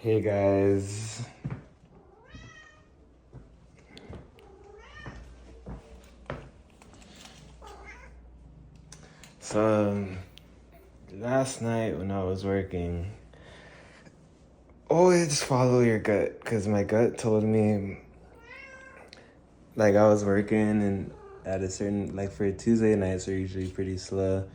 Hey guys. So last night when I was working, always follow your gut, because my gut told me, like, I was working and at a certain, like, for Tuesday nights are usually pretty slow,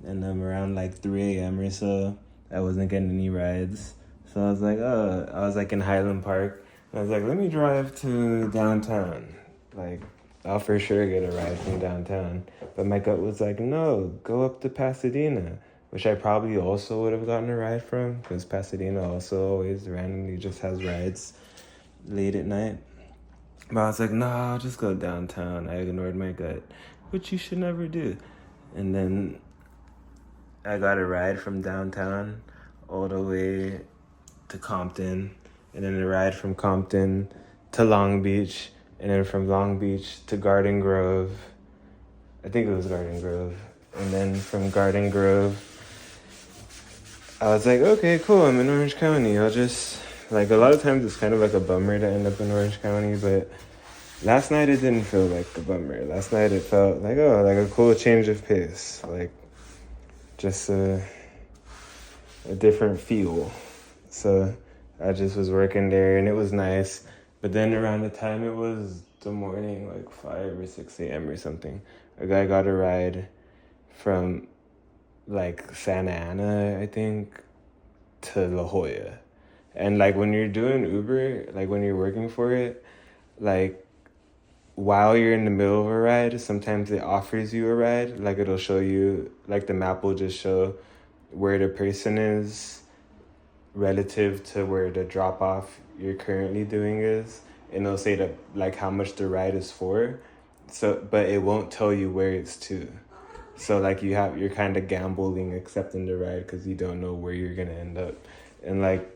and around like 3 a.m. or so, I wasn't getting any rides. So I was like, I was like in Highland Park, and I was like, let me drive to downtown. Like, I'll for sure get a ride from downtown. But my gut was like, no, go up to Pasadena, which I probably also would have gotten a ride from, because Pasadena also always randomly just has rides late at night. But I was like, nah, I'll just go downtown. I ignored my gut, which you should never do. And then I got a ride from downtown all the way to Compton, and then a ride from Compton to Long Beach, and then from Long Beach to Garden Grove. I think it was Garden Grove. And then from Garden Grove, I was like, okay, cool, I'm in Orange County. I'll just, like, a lot of times it's kind of like a bummer to end up in Orange County, but last night it didn't feel like a bummer. Last night it felt like, oh, like a cool change of pace. Like, just a different feel. So I just was working there and it was nice. But then around the time it was the morning, like 5 or 6 a.m. or something, a guy got a ride from like Santa Ana, I think, to La Jolla. And like when you're doing Uber, like when you're working for it, like while you're in the middle of a ride, sometimes it offers you a ride. Like it'll show you, like the map will just show where the person is relative to where the drop off you're currently doing is, and it'll say that like how much the ride is for. So, but it won't tell you where it's to. So like you're kind of gambling accepting the ride because you don't know where you're gonna end up, and like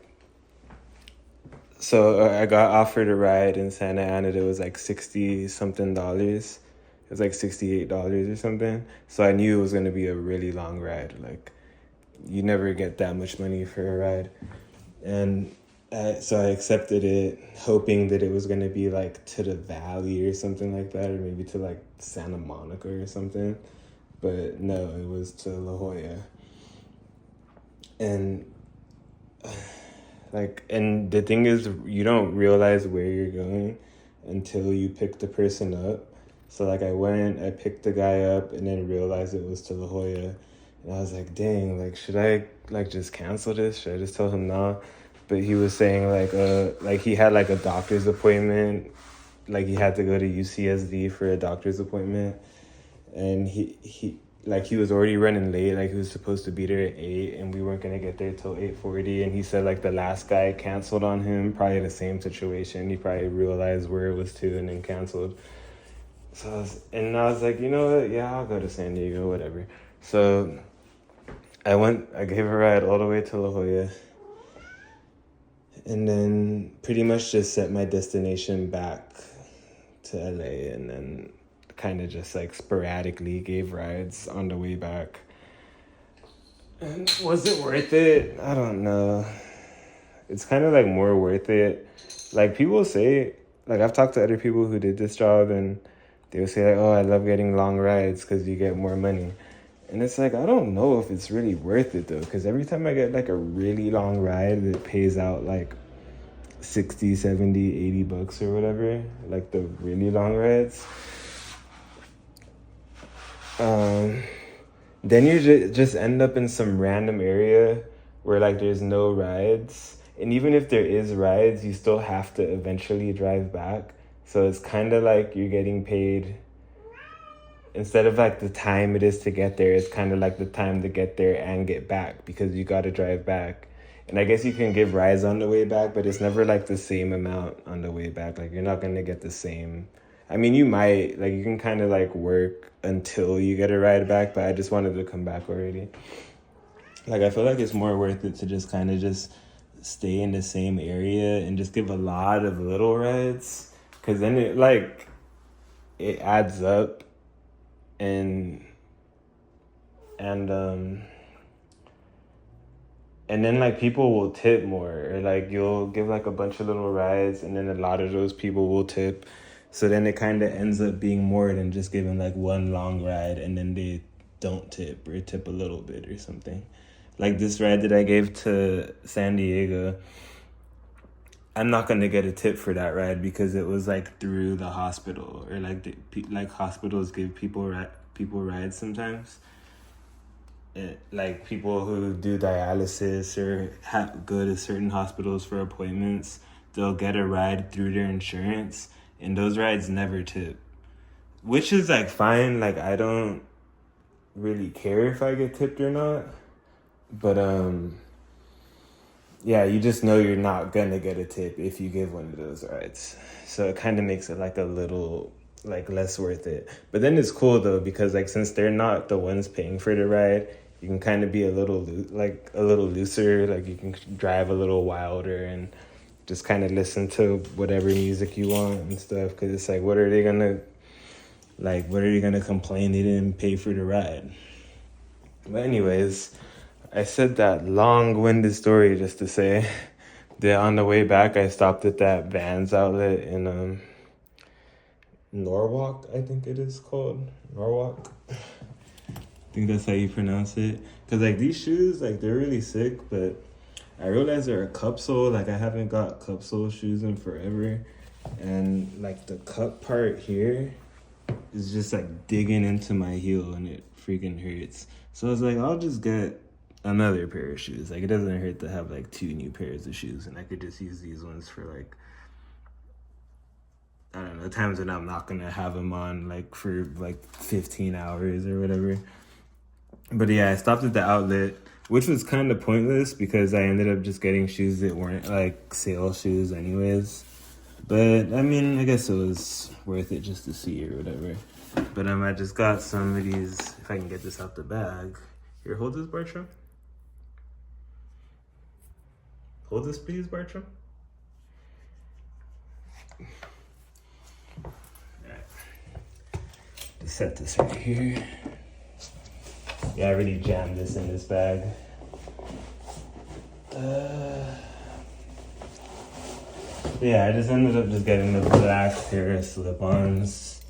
so I got offered a ride in Santa Ana. It was like 60 something dollars. It was like $68 or something. So I knew it was gonna be a really long ride. Like you never get that much money for a ride. And so I accepted it, hoping that it was going to be like to the Valley or something like that, or maybe to like Santa Monica or something. But no, it was to La Jolla. And and the thing is, you don't realize where you're going until you pick the person up. So like I picked the guy up and then realized it was to La Jolla. And I was like, dang, like, should I like just cancel this? Should I just tell him no? But he was saying like he had like a doctor's appointment. Like he had to go to UCSD for a doctor's appointment. And he was already running late. Like he was supposed to be there at 8 and we weren't gonna get there till 8:40. And he said like the last guy canceled on him, probably the same situation. He probably realized where it was to and then canceled. So I was like, you know what? Yeah, I'll go to San Diego, whatever. So I gave a ride all the way to La Jolla, and then pretty much just set my destination back to LA, and then kind of just like sporadically gave rides on the way back. And was it worth it? I don't know. It's kind of like more worth it. Like people say, like I've talked to other people who did this job and they would say like, oh, I love getting long rides because you get more money. And it's like, I don't know if it's really worth it though, because every time I get like a really long ride that pays out like 60, 70, 80 bucks or whatever, like the really long rides, then you just end up in some random area where like there's no rides. And even if there is rides, you still have to eventually drive back. So it's kind of like you're getting paid, instead of like the time it is to get there, it's kind of like the time to get there and get back because you got to drive back. And I guess you can give rides on the way back, but it's never like the same amount on the way back. Like you're not going to get the same. I mean, you might, like you can kind of like work until you get a ride back, but I just wanted to come back already. Like I feel like it's more worth it to just kind of just stay in the same area and just give a lot of little rides, because then it adds up. And And then like people will tip more, or like you'll give like a bunch of little rides, and then a lot of those people will tip. So then it kind of ends up being more than just giving like one long ride, and then they don't tip or tip a little bit or something. Like this ride that I gave to San Diego, I'm not gonna get a tip for that ride because it was like through the hospital, or like like hospitals give people rides sometimes. Like people who do dialysis or go to certain hospitals for appointments, they'll get a ride through their insurance, and those rides never tip, which is like fine. Like I don't really care if I get tipped or not, but yeah, you just know you're not gonna get a tip if you give one of those rides, so it kind of makes it like a little like less worth it. But then it's cool though, because like since they're not the ones paying for the ride, you can kind of be a little looser, like you can drive a little wilder and just kind of listen to whatever music you want and stuff, because it's like what are they gonna complain they didn't pay for the ride? But anyways, I said that long-winded story just to say that on the way back I stopped at that Vans outlet in Norwalk, I think it is called. Norwalk. I think that's how you pronounce it. Because, like, these shoes, like, they're really sick, but I realized they're a cup sole. Like, I haven't got cup sole shoes in forever. And, like, the cup part here is just, like, digging into my heel, and it freaking hurts. So I was like, I'll just get another pair of shoes. Like, it doesn't hurt to have, like, 2 new pairs of shoes, and I could just use these ones for, like, I don't know, times when I'm not gonna have them on like for like 15 hours or whatever. But yeah, I stopped at the outlet, which was kind of pointless because I ended up just getting shoes that weren't like sale shoes anyways. But I mean, I guess it was worth it just to see or whatever. But I just got some of these, if I can get this out the bag. Here, hold this, Bartram. Hold this, please, Bartram. Set this right here. Yeah, I already jammed this in this bag. Yeah, I just ended up just getting the black pair of slip-ons.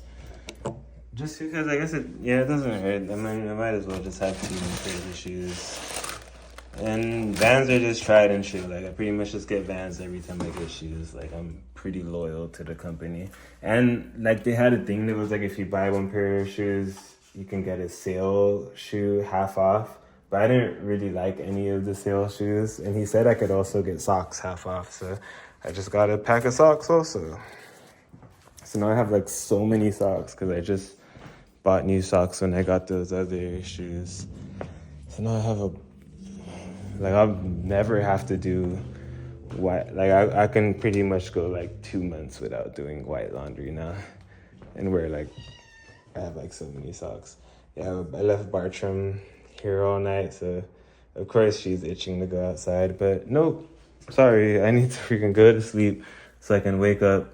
Just because I guess it doesn't hurt. I mean, I might as well just have 2 pairs of shoes. And Vans are just tried and true. Like, I pretty much just get Vans every time I get shoes. Like, I'm pretty loyal to the company. And, like, they had a thing that was, like, if you buy 1 pair of shoes, you can get a sale shoe half off. But I didn't really like any of the sale shoes. And he said I could also get socks half off. So I just got a pack of socks also. So now I have, like, so many socks because I just bought new socks when I got those other shoes. So now I have I'll never have to do white. Like, I can pretty much go, like, 2 months without doing white laundry now. And I have, like, so many socks. Yeah, I left Bartram here all night, so, of course, she's itching to go outside. But, nope, sorry, I need to freaking go to sleep so I can wake up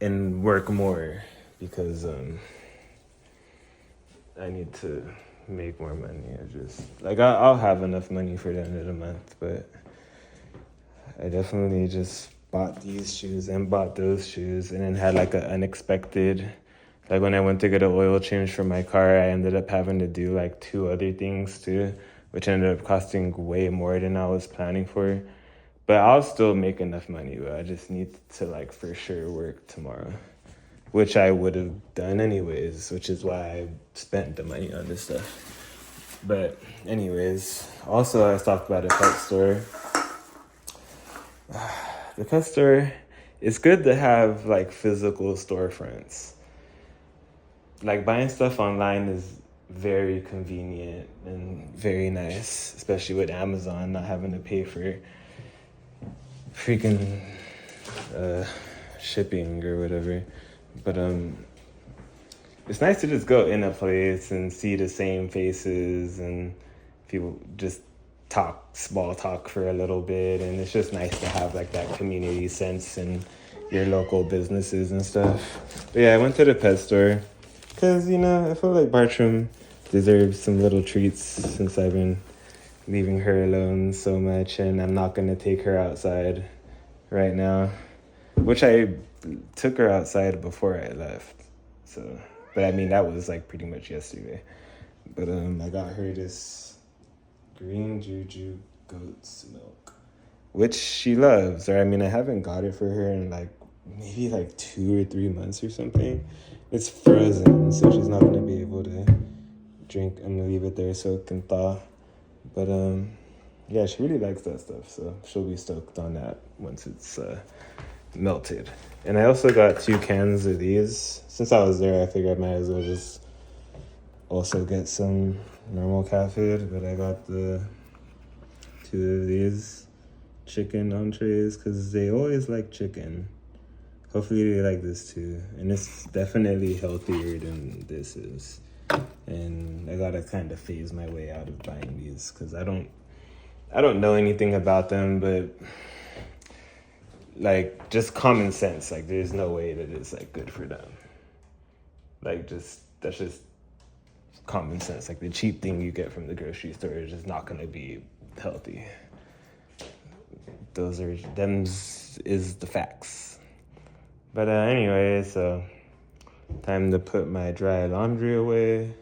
and work more because, I need to make more money. I'll have enough money for the end of the month, but I definitely just bought these shoes and bought those shoes, and then had like an unexpected, like when I went to get an oil change for my car, I ended up having to do like 2 other things too, which ended up costing way more than I was planning for. But I'll still make enough money, but I just need to like for sure work tomorrow, which I would have done anyways, which is why I spent the money on this stuff. But anyways, also I stopped by the pet store. The pet store, it's good to have like physical storefronts. Like buying stuff online is very convenient and very nice, especially with Amazon not having to pay for freaking shipping or whatever. But it's nice to just go in a place and see the same faces and people just small talk for a little bit, and it's just nice to have like that community sense in your local businesses and stuff. But yeah, I went to the pet store because, I feel like Bartram deserves some little treats since I've been leaving her alone so much, and I'm not gonna take her outside right now, which I took her outside before I left. So, but I mean, that was like pretty much yesterday. But I got her this green juju goat's milk, which she loves. Or I mean, I haven't got it for her in like maybe like 2 or 3 months or something. It's frozen, so she's not gonna be able to drink. I'm gonna leave it there so it can thaw. But yeah, she really likes that stuff, so she'll be stoked on that once it's melted. And I also got 2 cans of these. Since I was there, I figured I might as well just also get some normal cat food. But I got the 2 of these chicken entrees because they always like chicken. Hopefully they like this too. And it's definitely healthier than this is. And I gotta kind of phase my way out of buying these because I don't know anything about them, but like just common sense, like there's no way that it's like good for them. Like that's just common sense. Like the cheap thing you get from the grocery store is just not gonna be healthy. Them's is the facts. But anyway, so time to put my dry laundry away.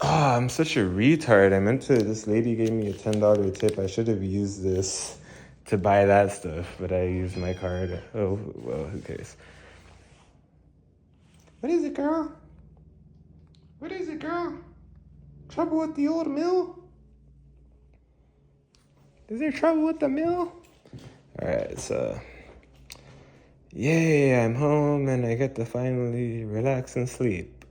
Oh, I'm such a retard. This lady gave me a $10 tip. I should have used this to buy that stuff, but I used my card. Oh, well, who cares? What is it, girl? What is it, girl? Trouble with the old mill? Is there trouble with the mill? All right, so yay, I'm home and I get to finally relax and sleep.